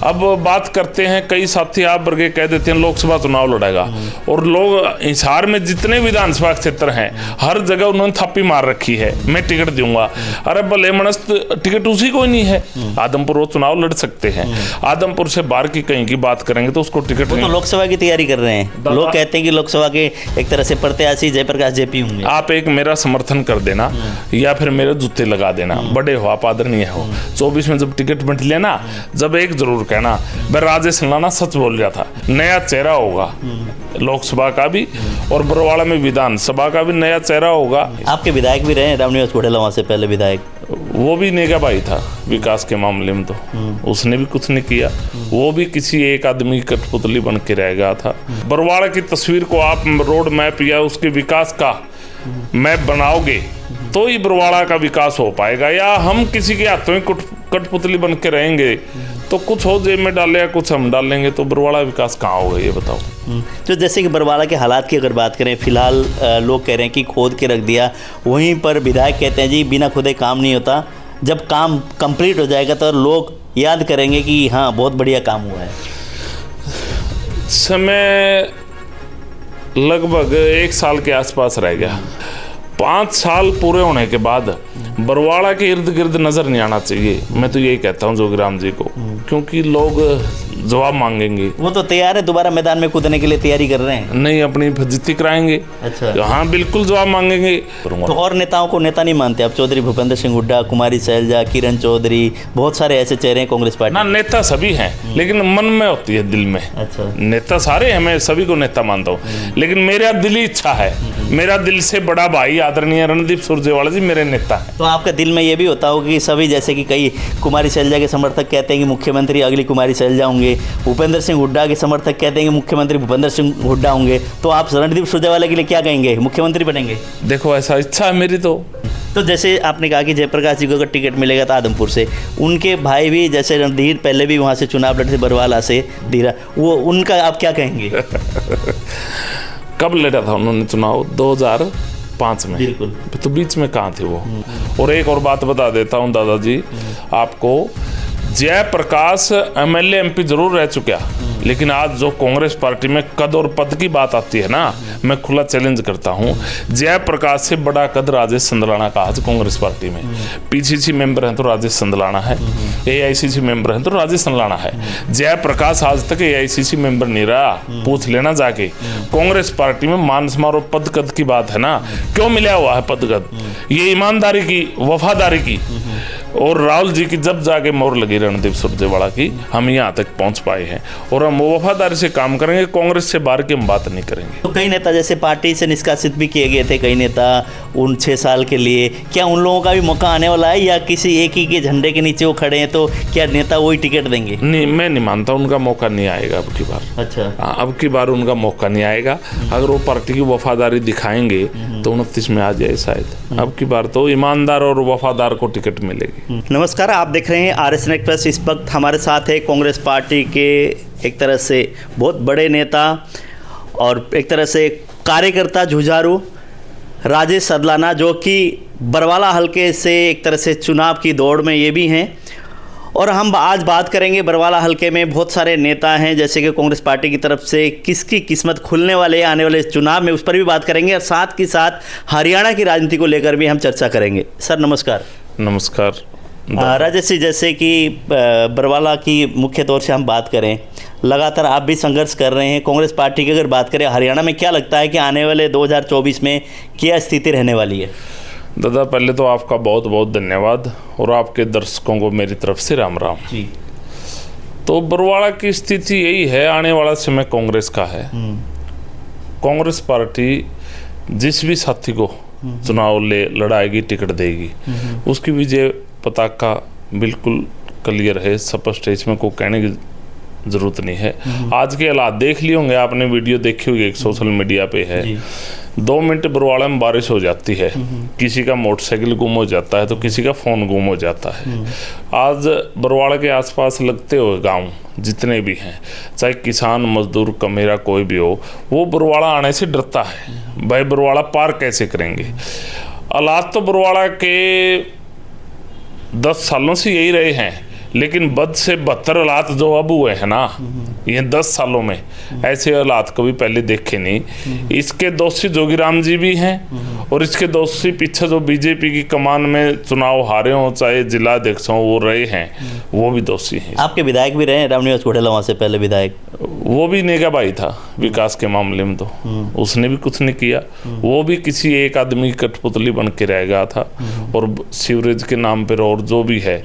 अब बात करते हैं, कई साथी आप वर्गे कह देते हैं लोकसभा चुनाव लड़ेगा, और लोग हिसार में जितने विधानसभा क्षेत्र हैं हर जगह उन्होंने थापी मार रखी है, मैं टिकट दूंगा। अरे भले मनस्त टिकट उसी को ही नहीं है। आदमपुर वो चुनाव लड़ सकते हैं, आदमपुर से बाहर की कहीं की बात करेंगे तो उसको टिकट नहीं। तो लोकसभा की तैयारी कर रहे हैं, लोग कहते हैं कि लोकसभा के एक तरह से प्रत्याशी जयप्रकाश जेपी होंगे। आप एक मेरा समर्थन कर देना या फिर मेरे जूते लगा देना, बड़े हो आप, आदरणीय हो। 24 में जब टिकट बंट लेना, जब एक जरूर कहना, मैं राजेश लाना सच बोल रहा था, नया चेहरा होगा लोकसभा का भी और बरवाड़ा में विधानसभा का भी नया चेहरा होगा। आपके विधायक भी रहे हैं रामनिवास घोटाला, वहाँ से पहले विधायक, वो भी नेगा भाई था विकास के मामले में, तो उसने भी कुछ नहीं किया, वो भी किसी एक आदमी की कठपुतली बन के रह गया था। बरवाड़ा की तस्वीर को आप रोड मैप या उसके विकास का मैप बनाओगे तो ही बरवाड़ा का विकास हो पाएगा, या हम किसी के हाथों में कठपुतली बन के रहेंगे तो कुछ हो जेब में डाले या कुछ हम डालेंगे तो बरवाड़ा विकास कहाँ होगा, ये बताओ। तो जैसे कि बरवाड़ा के हालात की अगर बात करें, फिलहाल लोग कह रहे हैं कि खोद के रख दिया, वहीं पर विधायक कहते हैं जी बिना खोदे काम नहीं होता, जब काम कंप्लीट हो जाएगा तो लोग याद करेंगे कि हाँ बहुत बढ़िया काम हुआ है। समय लगभग 1 साल के आसपास रह गया, 5 साल पूरे होने के बाद बरवाड़ा के इर्द गिर्द नजर नहीं आना चाहिए, मैं तो यही कहता हूँ जोगीराम जी को, क्योंकि लोग जवाब मांगेंगे। वो तो तैयार है दोबारा मैदान में कूदने के लिए, तैयारी कर रहे हैं। नहीं, अपनी फजीती कराएंगे। अच्छा, हाँ बिल्कुल जवाब मांगेंगे। तो और नेताओं को नेता नहीं मानते आप? चौधरी भूपेंद्र सिंह हुड्डा, कुमारी शैलजा, किरण चौधरी, बहुत सारे ऐसे चेहरे हैं कांग्रेस पार्टी ना। नेता सभी हैं लेकिन मन में होती है, दिल में। अच्छा, नेता सारे हैं, मैं सभी को नेता मानता हूँ, लेकिन मेरा दिली इच्छा है, मेरा दिल से बड़ा भाई आदरणीय रणदीप सुरजेवाला जी मेरे नेता हैं। तो आपका दिल में ये भी होता होगा कि सभी, जैसे कि कई कुमारी शैलजा के समर्थक कहते हैं कि मुख्यमंत्री अगली कुमारी शैलजा होंगे, भूपेंद्र सिंह हुड्डा के समर्थक कहते हैं कि मुख्यमंत्री भूपेंद्र सिंह हुड्डा होंगे, तो आप रणदीप सुरजेवाला के लिए क्या कहेंगे, मुख्यमंत्री बनेंगे? देखो ऐसा इच्छा है मेरी। तो जैसे आपने कहा कि जयप्रकाश जी को अगर टिकट मिलेगा तो आदमपुर से, उनके भाई भी जैसे रणधीर पहले भी वहाँ से चुनाव लड़े थे, बरवाला से धीरा, वो उनका आप क्या कहेंगे? कब लड़ा था उन्होंने चुनाव? 2005 में। बिल्कुल। तो बीच में कहाँ थे वो? और एक और बात बता देता हूँ दादाजी आपको, जयप्रकाश एमएलए एमपी जरूर रह चुका, लेकिन आज जो कांग्रेस पार्टी में कद और पद की बात आती है ना, मैं खुला चैलेंज करता हूँ, जयप्रकाश से बड़ा कद राजेश संदलाना का आज कांग्रेस पार्टी में। पीसीसी मेंबर हैं तो राजेश संदलाना है, एआईसीसी मेंबर हैं तो राजेश संदलाना है। जयप्रकाश आज तक एआईसीसी मेंबर नहीं रहा, पूछ लेना जाके। कांग्रेस पार्टी में मान समारोह पद कद की बात है ना, क्यों मिला हुआ है पद कद? ये ईमानदारी की, वफादारी की, और राहुल जी की जब जाके मोहर लगी रणदीप सुरजेवाला की, हम यहाँ तक पहुँच पाए हैं, और हम वफादारी से काम करेंगे, कांग्रेस से बाहर की हम बात नहीं करेंगे। तो कई नेता जैसे पार्टी से निष्कासित भी किए गए थे, कई नेता उन 6 साल के लिए, क्या उन लोगों का भी मौका आने वाला है, या किसी एक ही के झंडे के नीचे वो खड़े हैं तो क्या नेता वही टिकट देंगे? नहीं, मैं नहीं मानता उनका मौका नहीं आएगा अब की बार। अच्छा, अब की बार उनका मौका नहीं आएगा। अगर वो पार्टी की वफादारी दिखाएंगे तो 29 में आ जाए शायद। अब की बार तो ईमानदार और वफादार को टिकट मिलेगी। नमस्कार, आप देख रहे हैं आरएसएन एक्सप्रेस। इस वक्त हमारे साथ है कांग्रेस पार्टी के एक तरह से बहुत बड़े नेता और एक तरह से कार्यकर्ता जुझारू राजेश सदलाना, जो कि बरवाला हलके से एक तरह से चुनाव की दौड़ में ये भी हैं। और हम आज बात करेंगे, बरवाला हलके में बहुत सारे नेता हैं जैसे कि कांग्रेस पार्टी की तरफ से किसकी किस्मत खुलने वाले हैं आने वाले चुनाव में, उस पर भी बात करेंगे, और साथ ही साथ हरियाणा की राजनीति को लेकर भी हम चर्चा करेंगे। सर नमस्कार। नमस्कार राजेश जी, जैसे कि बरवाला की मुख्य तौर से हम बात करें, लगातार आप भी संघर्ष कर रहे हैं कांग्रेस पार्टी की। अगर बात करें हरियाणा में, क्या लगता है कि आने वाले 2024 में क्या स्थिति रहने वाली है? दादा पहले तो आपका बहुत बहुत धन्यवाद, और आपके दर्शकों को मेरी तरफ से राम राम जी। तो बरवाड़ा की स्थिति यही है, आने वाला समय कांग्रेस का है। कांग्रेस पार्टी जिस भी साथी को चुनाव लड़ाएगी, टिकट देगी, उसकी विजय पताका बिल्कुल क्लियर है, स्पष्ट है, इसमें कोई कहने की जरूरत नहीं है। आज के हालात देख लिए होंगे आपने, वीडियो देखी होगी, एक सोशल मीडिया पे है। 2 मिनट बरवाड़ा में बारिश हो जाती है, किसी का मोटरसाइकिल गुम हो जाता है तो किसी का फ़ोन गुम हो जाता है। आज बरवाड़ा के आसपास लगते हुए गांव जितने भी हैं, चाहे किसान मजदूर कमेरा कोई भी हो, वो बरवाड़ा आने से डरता है, भाई बरवाड़ा पार कैसे करेंगे। हालात तो बरवाड़ा के 10 सालों से यही रहे हैं लेकिन बद से बदतर हालात जो अब हुए हैं ना, ये 10 सालों में ऐसे हालात कभी पहले देखे नहीं। इसके दोषी जोगीराम जी भी हैं और इसके दोषी पीछे जो बीजेपी की कमान में चुनाव हारे हों, चाहे जिला अध्यक्ष हों, वो रहे हैं, वो भी दोषी हैं। आपके विधायक भी रहे हैं रामनिवास घोटाला, वहाँ से पहले विधायक, वो भी नेगा भाई था विकास के मामले में, तो उसने भी कुछ नहीं किया। वो भी किसी एक आदमी की कठपुतली बन के रह गया था। और सीवरेज के नाम पर और जो भी है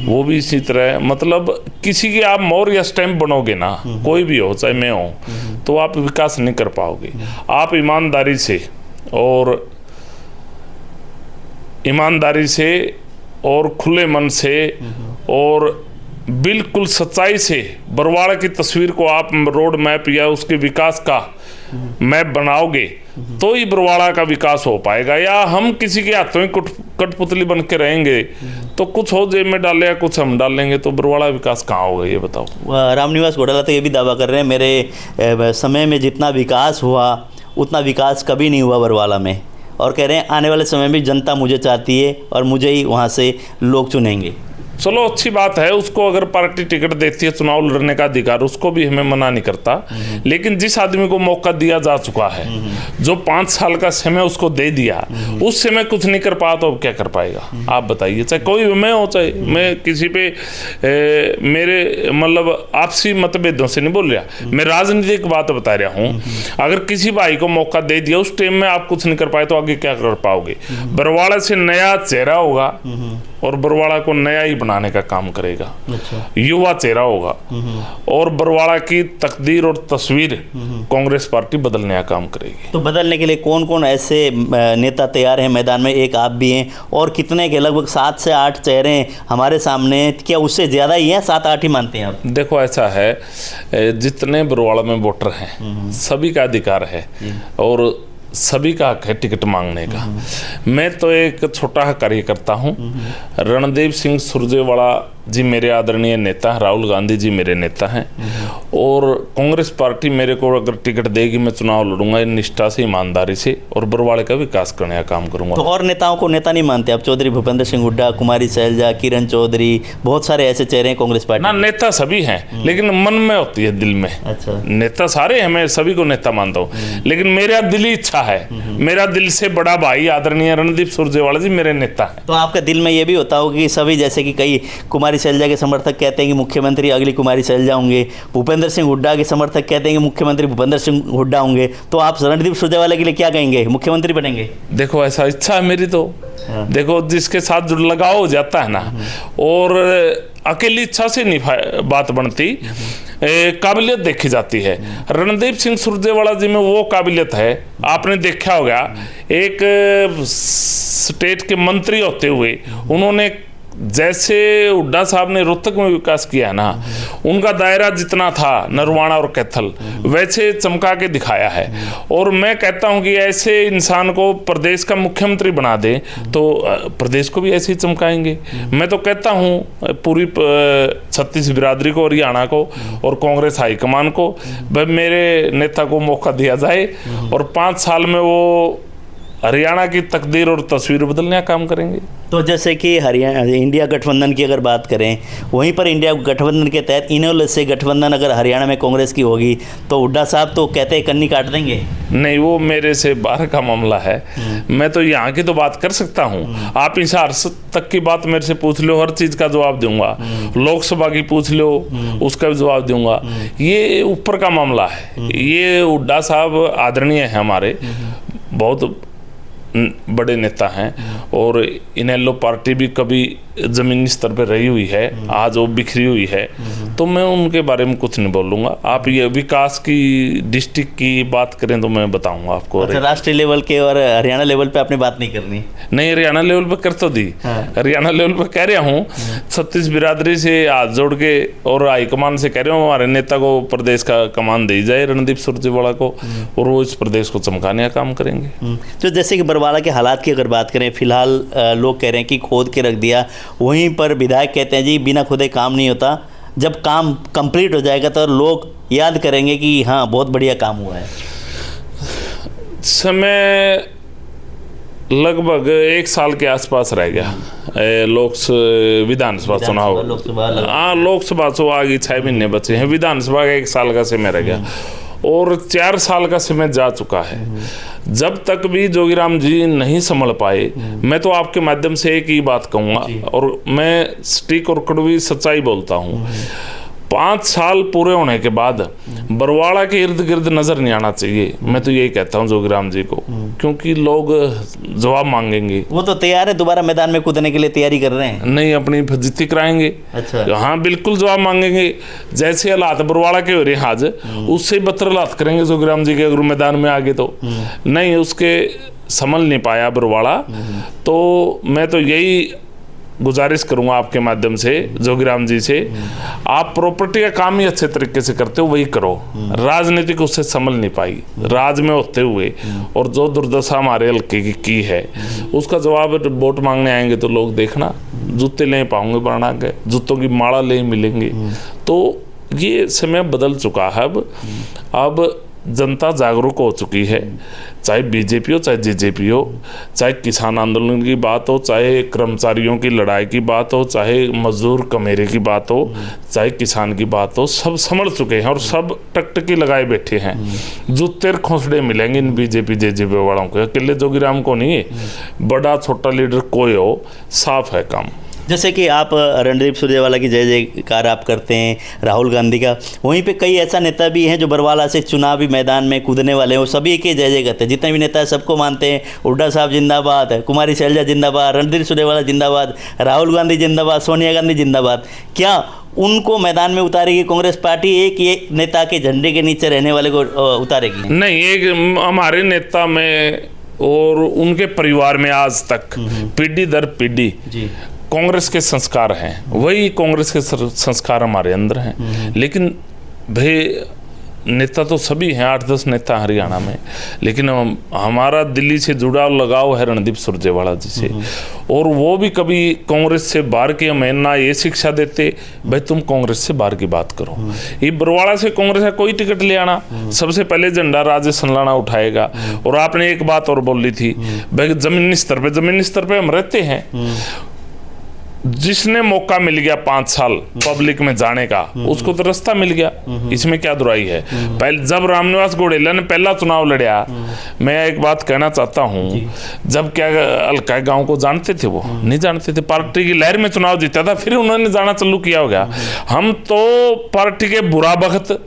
वो भी इसी तरह, मतलब किसी की आप मोहर या स्टैंप बनोगे ना, कोई भी हो चाहे मैं हूँ, तो आप विकास नहीं कर पाओगे। आप ईमानदारी से और खुले मन से और बिल्कुल सच्चाई से बरवाड़ा की तस्वीर को आप रोड मैप या उसके विकास का मैप बनाओगे तो ही बरवाड़ा का विकास हो पाएगा। या हम किसी के हाथों में कठपुतली बन के रहेंगे तो कुछ हो जेब में डाले या कुछ हम डालेंगे, तो बरवाड़ा विकास कहाँ होगा ये बताओ। रामनिवास घोटाला तो ये भी दावा कर रहे हैं मेरे समय में जितना विकास हुआ उतना विकास कभी नहीं हुआ बरवाड़ा में, और कह रहे हैं आने वाले समय में जनता मुझे चाहती है और मुझे ही वहाँ से लोग चुनेंगे। चलो अच्छी बात है, उसको अगर पार्टी टिकट देती है चुनाव लड़ने का अधिकार, उसको भी हमें मना नहीं करता। लेकिन जिस आदमी को मौका दिया जा चुका है, जो 5 साल का समय उसको दे दिया, उस समय कुछ नहीं कर पाया तो अब क्या कर पाएगा आप बताइए। चाहे कोई मैं हो, चाहे मैं किसी पे मेरे मतलब आपसी मतभेदों से नहीं बोल रहा, मैं राजनीतिक बात बता रहा हूँ। अगर किसी भाई को मौका दे दिया, उस टाइम में आप कुछ नहीं कर पाए तो आगे क्या कर पाओगे। बरवाड़ा से नया चेहरा होगा और बरवाड़ा को नया ही बनाने का काम करेगा। अच्छा। युवा चेहरा होगा और बरवाड़ा की तकदीर और तस्वीर कांग्रेस पार्टी बदलने का काम करेगी। तो बदलने के लिए कौन कौन ऐसे नेता तैयार हैं मैदान में? एक आप भी हैं, और कितने के लगभग 7 से 8 चेहरे हमारे सामने, क्या उससे ज़्यादा ही है? 7-8 ही मानते हैं आप? देखो ऐसा है, जितने बरवाड़ा में वोटर हैं सभी का अधिकार है और सभी का हक है टिकट मांगने का। मैं तो एक छोटा कार्यकर्ता हूँ। रणदीप सिंह सुरजेवाला जी मेरे आदरणीय नेता हैं, राहुल गांधी जी मेरे नेता हैं, और कांग्रेस पार्टी मेरे को अगर टिकट देगी मैं चुनाव लड़ूंगा निष्ठा से, ईमानदारी से, और बरवाड़े का विकास करने का काम करूंगा। तो और नेताओं को नेता नहीं मानते आप? चौधरी भूपेंद्र सिंह हुड्डा, कुमारी सैलजा, किरण चौधरी, बहुत सारे ऐसे चेहरे हैं कांग्रेस पार्टी। ना, नेता सभी हैं लेकिन मन में होती है, दिल में। अच्छा। नेता सारे हैं, मैं सभी को नेता मानता हूँ, लेकिन मेरा दिली इच्छा है, मेरा दिल से बड़ा भाई आदरणीय रणदीप सुरजेवाला जी मेरे नेता है। तो आपका दिल में ये भी होता होगा कि सभी, जैसे कि कई कुमारी सैलजा के समर्थक कहते हैं कि मुख्यमंत्री अगली कुमारी सैलजा होंगे, भूपेंद्र सिंह हुड्डा के समर्थक कहते हैं कि मुख्यमंत्री भूपेंद्र सिंह हुड्डा होंगे, तो आप रणदीप सुरजेवाला के लिए क्या कहेंगे? मुख्यमंत्री बनेंगे? देखो ऐसा इच्छा है मेरी तो। देखो जिसके साथ जो लगाव हो जाता है ना, और अकेली इच्छा से नहीं बात बनती, काबिलियत देखी जाती है। रणदीप सिंह सुरजेवाला जी में वो काबिलियत है, आपने देखा होगा एक स्टेट के मंत्री होते हुए उन्होंने जैसे हुड्डा साहब ने रोहतक में विकास किया ना, उनका दायरा जितना था नरवाना और कैथल वैसे चमका के दिखाया है। और मैं कहता हूं कि ऐसे इंसान को प्रदेश का मुख्यमंत्री बना दे तो प्रदेश को भी ऐसे ही चमकाएंगे। मैं तो कहता हूं पूरी 36 बिरादरी को, हरियाणा को और कांग्रेस हाईकमान को, भाई मेरे नेता को मौका दिया जाए और 5 साल में वो हरियाणा की तकदीर और तस्वीर बदलने का काम करेंगे। तो जैसे कि हरियाणा इंडिया गठबंधन की अगर बात करें, वहीं पर इंडिया गठबंधन के तहत इनेलो से गठबंधन अगर हरियाणा में कांग्रेस की होगी तो हुड्डा साहब तो कहते हैं कन्नी काट देंगे। नहीं, वो मेरे से बाहर का मामला है। मैं तो यहाँ की तो बात कर सकता हूँ। आप हिसार तक की बात मेरे से पूछ लो, हर चीज़ का जवाब दूंगा। लोकसभा की पूछ लो, उसका भी जवाब दूंगा। ये ऊपर का मामला है। ये हुड्डा साहब आदरणीय है, हमारे बहुत बड़े नेता हैं और इनेलो पार्टी भी कभी ज़मीनी स्तर पर रही हुई है, आज वो बिखरी हुई है, तो मैं उनके बारे में कुछ नहीं बोलूँगा। आप ये विकास की डिस्ट्रिक्ट की बात करें तो मैं बताऊँगा आपको। अच्छा, राष्ट्रीय लेवल के और हरियाणा लेवल पे आपने बात नहीं करनी? नहीं, हरियाणा लेवल पे कर तो दी। हरियाणा लेवल पे कह रहा हूँ, 36 बिरादरी से हाथ जोड़ के और हाईकमान से कह रहा हूँ हमारे नेता को प्रदेश का कमान दी जाए, रणदीप सुरजेवाला को, और वो इस प्रदेश को चमकाने का काम करेंगे। तो जैसे कि बरवाड़ा के हालात की अगर बात करें, फिलहाल लोग कह रहे हैं कि खोद के रख दिया, वहीं पर विधायक कहते हैं जी बिना खोदे काम नहीं होता, जब काम कंप्लीट हो जाएगा तो लोग याद करेंगे कि हाँ बहुत बढ़िया काम हुआ है। समय लगभग 1 साल के आसपास रह गया विधानसभा चुनाव। हाँ, लोकसभा तो आगे 6 महीने बचे हैं, विधानसभा का 1 साल का समय रह गया और 4 साल का समय जा चुका है। जब तक भी जोगीराम जी नहीं संभल पाए, मैं तो आपके माध्यम से एक ही बात कहूँगा और मैं सटीक और कड़वी सच्चाई बोलता हूँ, 5 साल पूरे होने के बाद बरवाड़ा के इर्द गिर्द नजर नहीं आना चाहिए। मैं तो यही कहता हूँ जोगीराम जी को, क्योंकि लोग जवाब मांगेंगे। वो तो तैयार है, दोबारा मैदान में कूदने के लिए तैयारी कर रहे हैं। नहीं, अपनी फजीती कराएंगे। अच्छा। हाँ, बिल्कुल जवाब मांगेंगे। जैसे हालात बरवाड़ा के हो रहे आज, उससे बदतर हालात करेंगे जोगीराम जी के अगर मैदान में आगे तो। नहीं, उसके संभल नहीं पाया बरवाड़ा। तो मैं तो यही गुजारिश करूंगा आपके माध्यम से जोगीराम जी से, आप प्रॉपर्टी का काम ही अच्छे तरीके से करते हो, वही करो। राजनीतिक उससे संभल नहीं पाई राज में होते हुए, और जो दुर्दशा हमारे हल्के की है उसका जवाब वोट मांगने आएंगे तो लोग देखना जूते ले पाओगे बना के, जूतों की माला ले मिलेंगे। तो ये समय बदल चुका है। अब जनता जागरूक हो चुकी है, चाहे बीजेपी हो चाहे जेजेपी हो, चाहे किसान आंदोलन की बात हो, चाहे कर्मचारियों की लड़ाई की बात हो, चाहे मजदूर कमेरे की बात हो, चाहे किसान की बात हो, सब समझ चुके हैं और सब टकटकी लगाए बैठे हैं। जूते खोसड़े मिलेंगे इन बीजेपी जेजेपी वालों को, अकेले जोगीराम को नहीं है, बड़ा छोटा लीडर कोई हो, साफ है काम। जैसे कि आप रणदीप सुरजेवाला की जय जयकार आप करते हैं, राहुल गांधी का, वहीं पे कई ऐसा नेता भी हैं जो बरवाला से चुनावी मैदान में कूदने वाले हैं, वो सभी के जय जय करते हैं। जितने भी नेता है सबको मानते हैं। हुड्डा साहब जिंदाबाद, कुमारी शैलजा जिंदाबाद, रणदीप सुरजेवाला जिंदाबाद, राहुल गांधी जिंदाबाद, सोनिया गांधी जिंदाबाद। क्या उनको मैदान में उतारेगी कांग्रेस पार्टी, एक ये नेता के झंडे के नीचे रहने वाले को उतारेगी? नहीं, एक हमारे नेता में और उनके परिवार में आज तक पीढ़ी दर पीढ़ी कांग्रेस के संस्कार हैं, वही कांग्रेस के संस्कार हमारे अंदर हैं। लेकिन भाई नेता तो सभी हैं, 8-10 नेता हरियाणा में, लेकिन हमारा दिल्ली से जुड़ा लगाव है रणदीप सुरजेवाला जी से। और वो भी कभी कांग्रेस से बाहर के हमें ना ये शिक्षा देते भाई तुम कांग्रेस से बाहर की बात करो। ये बरवाड़ा से कांग्रेस का कोई टिकट ले आना, सबसे पहले झंडा राजेश सनलाना उठाएगा। और आपने एक बात और बोली थी भाई जमीनी स्तर पे हम रहते हैं। जिसने मौका मिल गया 5 साल पब्लिक में जाने का, उसको तो रास्ता मिल गया, इसमें क्या दुराई है। पहले जब रामनिवास घोडेला ने पहला चुनाव लड़या, मैं एक बात कहना चाहता हूँ, जब क्या हल्का गांव को जानते थे, वो नहीं जानते थे। पार्टी की लहर में चुनाव जीता था, फिर उन्होंने जाना चालू किया होगा। हम तो पार्टी के बुरा वक्त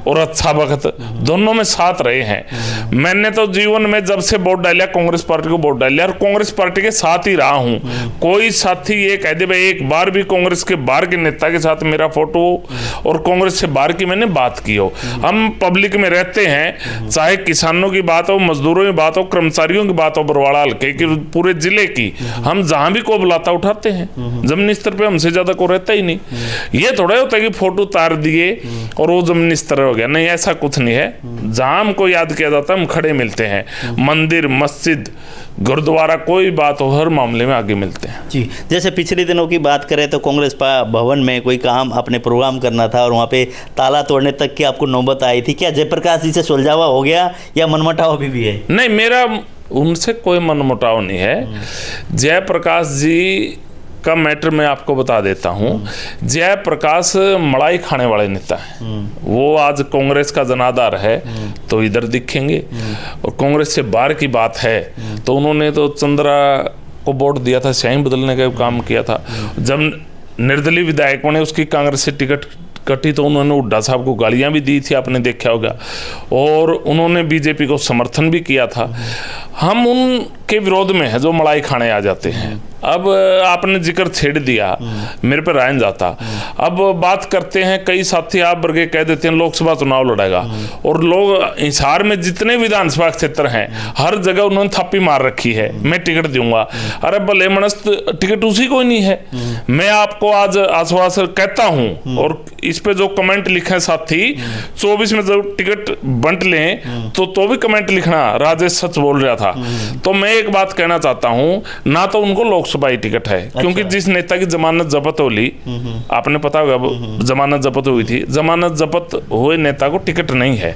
और अच्छा वक्त दोनों में साथ रहे हैं। मैंने तो जीवन में जब से वोट डाला कांग्रेस पार्टी को वोट डाला और कांग्रेस पार्टी के साथ ही रहा हूं। कोई साथी ये कह दे भाई एक बार भी कांग्रेस के बाहर के नेता के साथ मेरा फोटो और कांग्रेस से बाहर की मैंने बात की हो, हम पब्लिक में रहते हैं। चाहे किसानों की बात हो, मजदूरों की बात हो, कर्मचारियों की बात हो, बरवाड़ा हल्के की, पूरे जिले की, हम जहां भी को बुलाता उठाते हैं। जमीनी स्तर पे हमसे ज्यादा को रहता ही नहीं। ये थोड़ा होता है कि फोटो उतार दिए और वो जमीनी स्तर हो गया, नहीं, ऐसा कुछ नहीं है। जहां हमको याद किया जाता है हम खड़े मिलते हैं। मंदिर, मस्जिद, गुरुद्वारा, कोई बात हो, हर मामले में आगे मिलते हैं जी। जैसे पिछले दिनों की बात करें तो कांग्रेस भवन में कोई काम अपने प्रोग्राम करना था और वहाँ पे ताला तोड़ने तक की आपको नौबत आई थी। क्या जयप्रकाश जी से सुलझावा हो गया या मनमुटाव अभी भी है? नहीं, मेरा उनसे कोई मनमुटाव नहीं है। जयप्रकाश जी का मैटर मैं आपको बता देता हूँ। जयप्रकाश मलाई खाने वाले नेता हैं। वो आज कांग्रेस का जनाधार है तो इधर दिखेंगे, और कांग्रेस से बाहर की बात है तो उन्होंने तो चंद्रा को वोट दिया था, स्याही बदलने का काम किया था। जब निर्दलीय विधायकों ने उसकी कांग्रेस से टिकट कटी तो उन्होंने हुड्डा साहब को गालियां भी दी थी, आपने देखा होगा, और उन्होंने बीजेपी को समर्थन भी किया था। हम उनके विरोध में है जो मलाई खाने आ जाते हैं। अब आपने जिक्र छेड़ दिया, मेरे पर आयन जाता। अब बात करते हैं, कई साथी आप वर्गे कह देते हैं लोकसभा चुनाव लड़ेगा, और लोग हिसार में जितने विधानसभा क्षेत्र हैं हर जगह उन्होंने थापी मार रखी है, मैं टिकट दूंगा। अरे भले मनस्त टिकट उसी को ही नहीं है। मैं आपको आज आश्वास कहता हूं, और इस पे जो कमेंट लिखे साथी 24 में जब टिकट बंट लें तो भी कमेंट लिखना, राजेश सच बोल रहा था। तो मैं एक बात कहना चाहता हूं, ना तो उनको लोकसभा टिकट है, क्योंकि जिस नेता की जमानत जब्त होली, आपने पता होगा जमानत जब्त हुई थी, जमानत जब्त हुए नेता को टिकट नहीं है।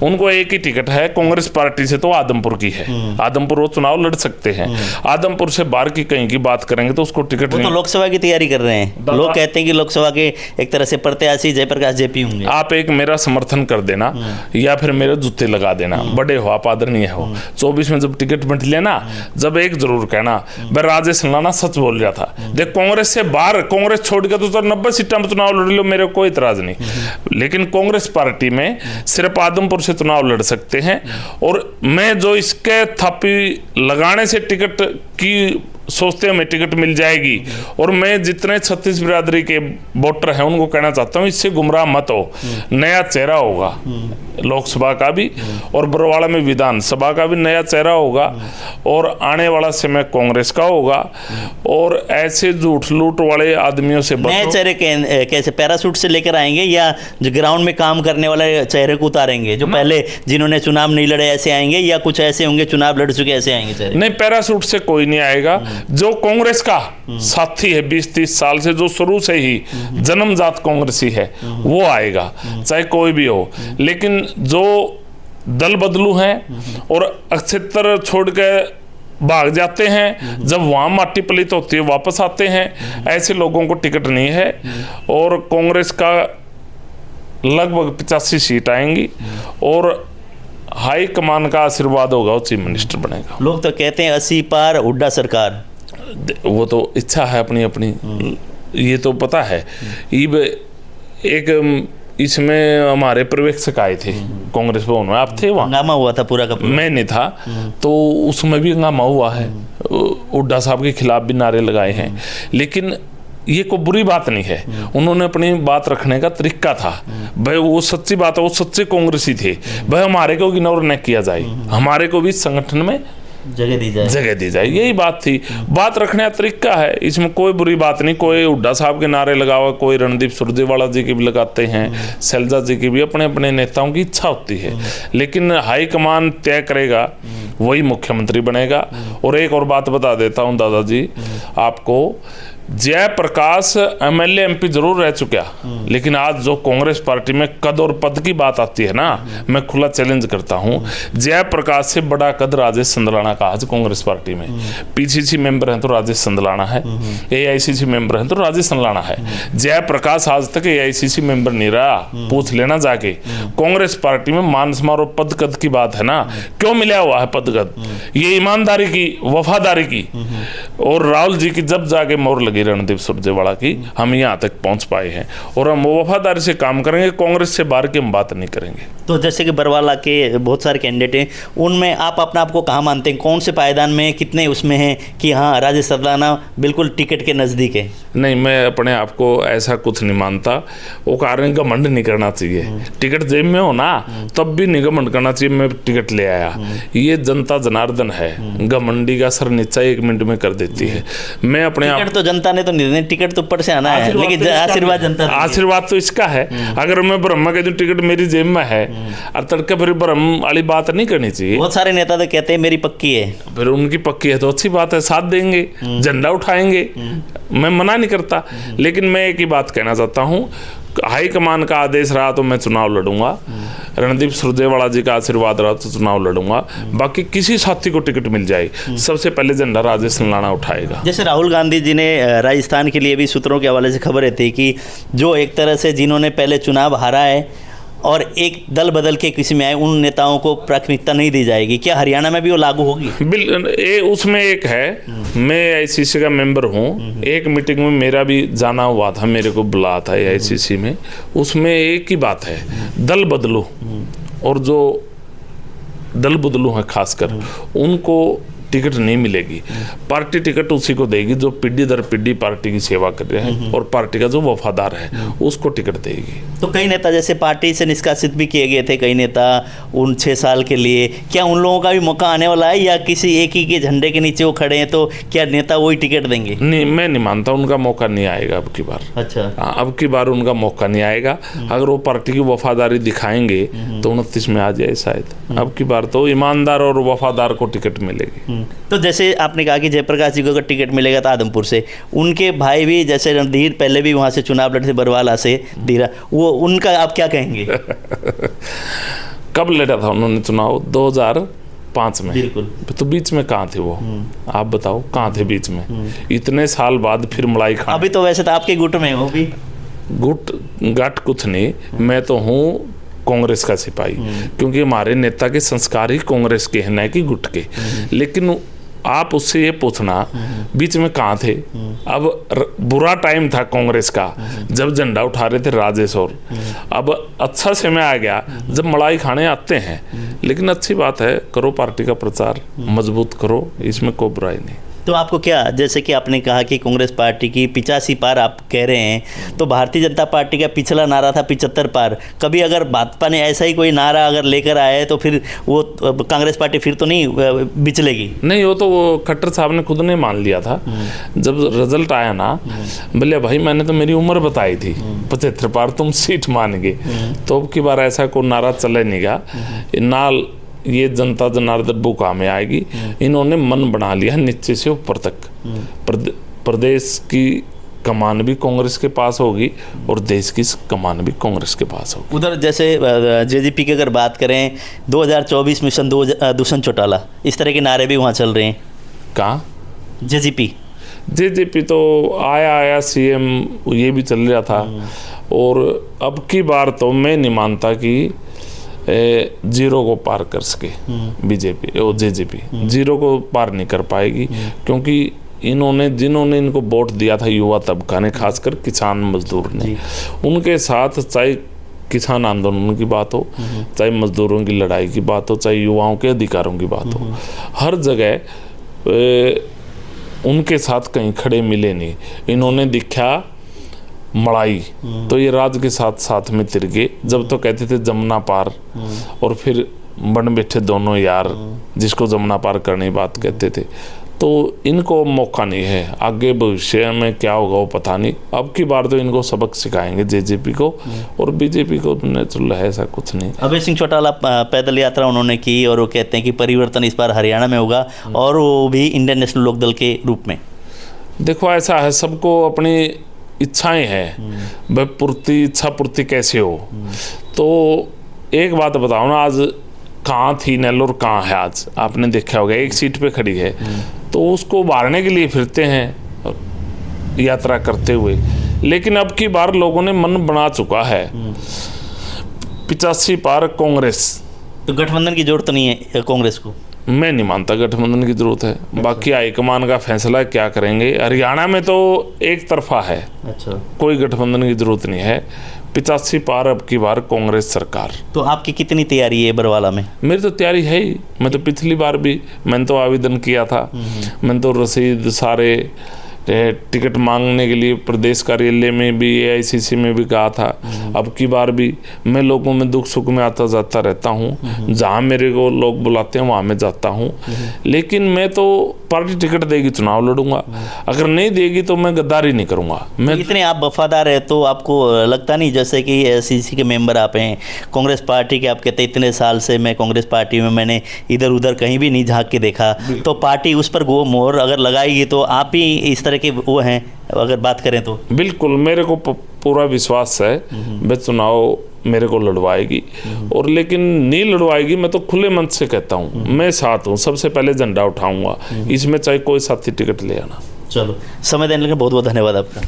उनको एक ही टिकट है कांग्रेस पार्टी से, तो आदमपुर की है। आदमपुर वो चुनाव लड़ सकते हैं। आदमपुर से बाहर की कहीं की बात करेंगे तो उसको टिकट नहीं। तो लोकसभा की तैयारी कर रहे हैं, लोग कहते हैं कि लोकसभा के एक तरह से प्रत्याशी जयप्रकाश जेपी होंगे। आप एक मेरा समर्थन कर देना या फिर मेरे जूते लगा देना, बड़े हो आप, आदरणीय हो। 24 में जब टिकट बंट लिया ना, जब एक जरूर कहना, मैं राजेश लाना सच बोल रहा था। देख कांग्रेस से बाहर, कांग्रेस छोड़ के तो 90 सीटों में चुनाव लड़ लो, मेरे कोई इतराज नहीं, लेकिन कांग्रेस पार्टी में सिर्फ आदमपुर से चुनाव लड़ सकते हैं। और मैं जो इसके थापी लगाने से टिकट की सोचते हमें टिकट मिल जाएगी, और मैं जितने 36 बिरादरी के वोटर हैं उनको कहना चाहता हूं, इससे गुमराह मत हो। नया चेहरा होगा लोकसभा का भी, और बरवाड़ा में विधानसभा का भी नया चेहरा होगा, और आने वाला समय कांग्रेस का होगा। और ऐसे झूठ लूट वाले आदमियों से नए चेहरे कैसे पैराशूट से लेकर आएंगे, या जो ग्राउंड में काम करने वाले चेहरे को उतारेंगे, जो पहले जिन्होंने चुनाव नहीं लड़े ऐसे आएंगे, या कुछ ऐसे होंगे चुनाव लड़ चुके ऐसे आएंगे चेहरे? नहीं, पैराशूट से कोई नहीं आएगा। जो कांग्रेस का साथी है 20-30 साल से, जो शुरू से ही जन्मजात कांग्रेसी है, वो आएगा, चाहे कोई भी हो। लेकिन जो दल बदलू हैं और अक्षेत्र छोड़ के भाग जाते हैं, जब वहां माटी पलित होती है वापस आते हैं, ऐसे लोगों को टिकट नहीं है। और कांग्रेस का लगभग 85 सीट आएंगी, और हाई कमान का आशीर्वाद होगा, वो चीफ मिनिस्टर बनेगा। लोग तो कहते हैं 80 पार हुड्डा सरकार। वो तो इच्छा है अपनी अपनी, ये तो पता है। एक इसमें हमारे पर्यवेक्षक आए थे कांग्रेस भवन में, आप थे वहाँ? हंगामा हुआ था पूरा का पूरा। मैं नहीं था, तो उसमें भी हंगामा हुआ है, हुड्डा साहब के खिलाफ भी नारे लगाए हैं। लेकिन ये कोई बुरी बात नहीं है, उन्होंने अपनी बात रखने का तरीका था। भाई वो सच्ची बात है, वो सच्चे कांग्रेसी थे। भाई हमारे को इग्नोर न किया जाए, हमारे को भी संगठन में जगह दी जाए, यही बात थी। बात रखने का तरीका है, इसमें कोई बुरी बात नहीं। कोई हुड्डा साहब के नारे लगावा, कोई रणदीप सुरजेवाला जी के भी लगाते हैं, शैलजा जी की भी, अपने अपने नेताओं की इच्छा होती है। लेकिन हाईकमान तय करेगा, वही मुख्यमंत्री बनेगा। और एक और बात बता देता हूँ दादाजी आपको, जयप्रकाश एमएलए एमपी जरूर रह चुका, लेकिन आज जो कांग्रेस पार्टी में कद और पद की बात आती है ना, मैं खुला चैलेंज करता हूं, जयप्रकाश से बड़ा कद राजेश संदलाना का आज कांग्रेस पार्टी में। पीसीसी मेंबर हैं तो राजेश संदलाना है, एआईसीसी मेंबर हैं तो राजेश संदलाना है। जयप्रकाश आज तक एआईसीसी मेंबर नहीं रहा, पूछ लेना जाके। कांग्रेस पार्टी में मान समारोह पद कद की बात है ना, क्यों मिला हुआ है पद कद? ये ईमानदारी की, वफादारी की, और राहुल जी की जब जाके मोहर लगी रणदीप सुरजेवाला की, हम यहाँ तक पहुंच पाए हैं। और हम वफादारी से काम करेंगे, कांग्रेस से बाहर की हम बात नहीं करेंगे। तो जैसे कि बरवाला के बहुत सारे कैंडिडेट हैं, उनमें आप अपना आपको कहाँ मानते हैं, कौन से पायदान में, कितने उसमें हैं कि हाँ राजेश संदलाना बिल्कुल टिकट के नज़दीक है? नहीं, मैं अपने आप को ऐसा कुछ नहीं मानता। वो कारण घमंड नहीं करना चाहिए। टिकट जेब में हो ना, तब भी नहीं घमंड करना चाहिए मैं टिकट ले आया। ये जनता जनार्दन है, घमंडी का सर नीचा 1 मिनट में कर देती है। मैं अपने आप, तो जनता ने तो नहीं, टिकट तो ऊपर से आना है, लेकिन आशीर्वाद जनता, आशीर्वाद तो इसका है। अगर मैं ब्रह्मा के जो टिकट मेरी जेब में है और तड़के फिर ब्रह्म वाली बात नहीं करनी चाहिए। बहुत सारे नेता तो कहते हैं मेरी पक्की है, फिर उनकी पक्की है तो अच्छी बात है, साथ देंगे, झंडा उठाएंगे, मैं मना नहीं करता। लेकिन मैं एक ही बात कहना चाहता हूँ, हाईकमान का आदेश रहा तो मैं चुनाव लड़ूंगा, रणदीप सुरजेवाला जी का आशीर्वाद रहा तो चुनाव लड़ूंगा। बाकी किसी साथी को टिकट मिल जाए, सबसे पहले झंडा राजेश संदलाना उठाएगा। जैसे राहुल गांधी जी ने राजस्थान के लिए भी सूत्रों के हवाले से खबरें थी कि जो एक तरह से जिन्होंने पहले चुनाव हारा है और एक दल बदल के किसी में आए, उन नेताओं को प्राथमिकता नहीं दी जाएगी। क्या हरियाणा में भी वो लागू होगी? उसमें एक है, मैं आईसीसी का मेंबर हूँ, एक मीटिंग में मेरा भी जाना हुआ था, मेरे को बुलाया था आईसीसी में। उसमें एक ही बात है, दल बदलू, और जो दल बदलू हैं खासकर उनको टिकट नहीं मिलेगी। पार्टी टिकट उसी को देगी जो पीढ़ी दर पीढ़ी पार्टी की सेवा कर रहे हैं और पार्टी का जो वफादार है उसको टिकट देगी। तो कई नेता जैसे पार्टी से निष्कासित भी किए गए थे, कई नेता उन 6 साल के लिए, क्या उन लोगों का भी मौका आने वाला है, या किसी एक ही के झंडे के नीचे वो खड़े हैं तो क्या नेता वही टिकट देंगे? नहीं, मैं नहीं मानता, उनका मौका नहीं आएगा अब की बार। अच्छा, अब की बार उनका मौका नहीं आएगा। अगर वो पार्टी की वफादारी दिखाएंगे तो 29 में आ जाए शायद। अब की बार तो ईमानदार और वफादार को टिकट मिलेगी। तो जैसे आपने कहा कि जयप्रकाश जी को अगर टिकट मिलेगा तो आदमपुर से, उनके भाई भी जैसे रणधीर पहले भी वहाँ से चुनाव लड़े थे बरवाला से, धीरा, वो उनका आप क्या कहेंगे? कब लड़ा था उन्होंने चुनाव? 2005 में। बिल्कुल। तो बीच में कहाँ थे वो? आप बताओ कहाँ थे बीच में? इतने साल बाद फिर मलाई खा। अभी तो वैसे तो आपके गुट में हो भी। गुट गाट कुछ नहीं, मैं तो हूँ कांग्रेस का सिपाही, क्योंकि हमारे नेता के संस्कार ही कांग्रेस के हैं, न कि गुट के। लेकिन आप उससे ये पूछना बीच में कहाँ थे? अब बुरा टाइम था कांग्रेस का जब झंडा उठा रहे थे राजेश, और अब अच्छा समय आ गया जब मलाई खाने आते हैं। लेकिन अच्छी बात है, करो पार्टी का प्रचार, मजबूत करो, इसमें कोई बुराई नहीं। तो आपको क्या, जैसे कि आपने कहा कि कांग्रेस पार्टी की 85 पार आप कह रहे हैं, तो भारतीय जनता पार्टी का पिछला नारा था 75 पार। कभी अगर भाजपा ने ऐसा ही कोई नारा अगर लेकर आए तो फिर वो कांग्रेस पार्टी फिर तो नहीं बिचलेगी? नहीं, वो तो वो खट्टर साहब ने खुद ने मान लिया था जब रिजल्ट आया ना। बोले भाई मैंने तो मेरी उम्र बताई थी 75 पार, तुम सीट मान गए। तो अब की बार ऐसा कोई नारा चले नहीं गा नाल। ये जनता जनार्दन बुका में आएगी। इन्होंने मन बना लिया नीचे से ऊपर तक। प्रदेश की कमान भी कांग्रेस के पास होगी और देश की कमान भी कांग्रेस के पास होगी। उधर जैसे जेजेपी की अगर बात करें, 2024 मिशन दूषण चौटाला, इस तरह के नारे भी वहाँ चल रहे हैं। कहाँ? जेजेपी तो आया सीएम, ये भी चल रहा था। और अब की बार तो मैं नहीं मानता कि जीरो को पार कर सके बीजेपी और जेजेपी। जीरो को पार नहीं कर पाएगी, क्योंकि जिन्होंने इनको वोट दिया था युवा तबका ने, खासकर किसान मजदूर ने, उनके साथ चाहे किसान आंदोलन की बात हो, चाहे मजदूरों की लड़ाई की बात हो, चाहे युवाओं के अधिकारों की बात हो, हर जगह उनके साथ कहीं खड़े मिले नहीं। इन्होंने दिखा मलाई तो ये राज के साथ साथ में तिरगे। जब तो कहते थे जमुना पार, और फिर बन बैठे दोनों यार जिसको जमुना पार करने की बात कहते थे। तो इनको मौका नहीं है, आगे भविष्य में क्या होगा वो पता नहीं। अब की बार तो इनको सबक सिखाएंगे जेजेपी को, और बीजेपी को नेचुरल है ऐसा कुछ नहीं। अभय सिंह चौटाला पैदल यात्रा उन्होंने की, और वो कहते हैं कि परिवर्तन इस बार हरियाणा में होगा, और वो भी इंडियन नेशनल लोकदल के रूप में। देखो ऐसा है, सबको अपनी इच्छाएं हैं, वह इच्छा पूर्ति कैसे हो। तो एक बात बताओ ना, आज कहाँ थी नेल्लोर, कहाँ है आज? आपने देखा होगा, एक सीट पे खड़ी है, तो उसको उभारने के लिए फिरते हैं यात्रा करते हुए। लेकिन अब की बार लोगों ने मन बना चुका है 85 पार कांग्रेस। तो गठबंधन की जरूरत नहीं है कांग्रेस को? मैं नहीं मानता गठबंधन की जरूरत है। अच्छा। बाकी हाईकमान का फैसला क्या करेंगे। हरियाणा में तो एक तरफा है। अच्छा। कोई गठबंधन की जरूरत नहीं है। 85 पार अब की बार कांग्रेस सरकार। तो आपकी कितनी तैयारी है बरवाला में? मेरी तो तैयारी है ही। मैं तो पिछली बार भी मैंने तो आवेदन किया था, मैंने तो रसीद सारे टिकट मांगने के लिए प्रदेश कार्यालय में भी, AICC में भी कहा था। अब की बार भी मैं लोगों में दुख सुख में आता जाता रहता हूँ, जहाँ मेरे को लोग बुलाते हैं वहाँ मैं जाता हूँ। लेकिन मैं तो पार्टी टिकट देगी चुनाव लड़ूंगा, अगर नहीं देगी तो मैं गद्दारी नहीं करूँगा। मैं इतने आप वफादार है तो आपको लगता नहीं, जैसे कि AICC के मेंबर आप हैं, कांग्रेस पार्टी के, आप कहते हैं इतने साल से मैं कांग्रेस पार्टी में, मैंने इधर उधर कहीं भी नहीं झाँक के देखा, तो पार्टी उस पर गो मोहर अगर लगाएगी तो आप ही इस तरह के वो हैं अगर बात करें तो? बिल्कुल, मेरे को पूरा विश्वास है वह चुनाव मेरे को लड़वाएगी। और लेकिन नहीं लड़वाएगी, मैं तो खुले मन से कहता हूँ, मैं साथ हूँ, सबसे पहले झंडा उठाऊंगा इसमें, चाहे कोई साथी टिकट ले आना। चलो, समय देने के लिए बहुत बहुत धन्यवाद आपका।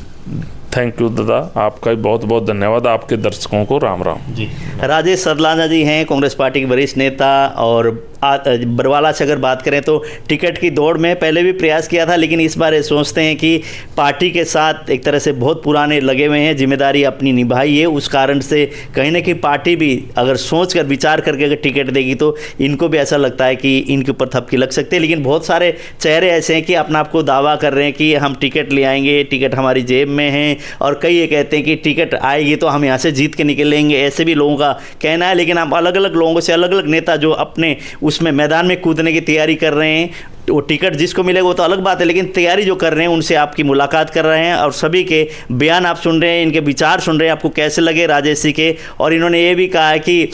थैंक यू दादा, आपका भी बहुत बहुत धन्यवाद। आपके दर्शकों को राम राम जी। राजेश सरलाना जी हैं कांग्रेस पार्टी के वरिष्ठ नेता, और बरवाला से अगर बात करें तो टिकट की दौड़ में पहले भी प्रयास किया था, लेकिन इस बार ये सोचते हैं कि पार्टी के साथ एक तरह से बहुत पुराने लगे हुए हैं, जिम्मेदारी अपनी निभाई है, उस कारण से कहीं ना कहीं पार्टी भी अगर सोच कर विचार करके अगर टिकट देगी तो इनको भी ऐसा लगता है कि इनके ऊपर थपकी लग सकती है। लेकिन बहुत सारे चेहरे ऐसे हैं कि अपना आपको दावा कर रहे हैं कि हम टिकट ले आएंगे, टिकट हमारी जेब में है, और कई ये कहते हैं कि टिकट आएगी तो हम यहाँ से जीत के निकलेंगे, ऐसे भी लोगों का कहना है। लेकिन आप अलग अलग लोगों से, अलग अलग नेता जो अपने उसमें मैदान में कूदने की तैयारी कर रहे हैं, वो टिकट जिसको मिलेगा वो तो अलग बात है, लेकिन तैयारी जो कर रहे हैं उनसे आपकी मुलाकात कर रहे हैं, और सभी के बयान आप सुन रहे हैं, इनके विचार सुन रहे हैं, आपको कैसे लगे राजेश जी के। और इन्होंने ये भी कहा है कि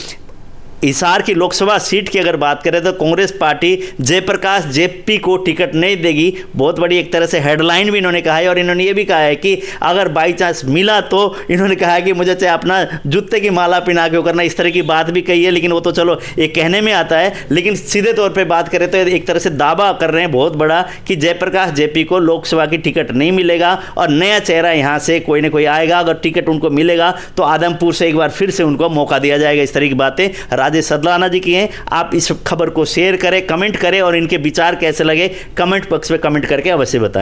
हिसार की लोकसभा सीट की अगर बात करें तो कांग्रेस पार्टी जयप्रकाश जेपी को टिकट नहीं देगी। बहुत बड़ी एक तरह से हेडलाइन भी इन्होंने कहा है, और इन्होंने ये भी कहा है कि अगर बाई चांस मिला तो इन्होंने कहा है कि मुझे चाहे अपना जूते की माला पिना के करना, इस तरह की बात भी कही है। लेकिन वो तो चलो ये कहने में आता है, लेकिन सीधे तौर पर बात करें तो एक तरह से दावा कर रहे हैं बहुत बड़ा कि जयप्रकाश जेपी को लोकसभा की टिकट नहीं मिलेगा और नया चेहरा यहाँ से कोई ना कोई आएगा। अगर टिकट उनको मिलेगा तो आदमपुर से एक बार फिर से उनको मौका दिया जाएगा। इस तरह की बातें राजेश सदलाना जी की हैं। आप इस खबर को शेयर करें, कमेंट करें, और इनके विचार कैसे लगे कमेंट बॉक्स में कमेंट करके अवश्य बताएं।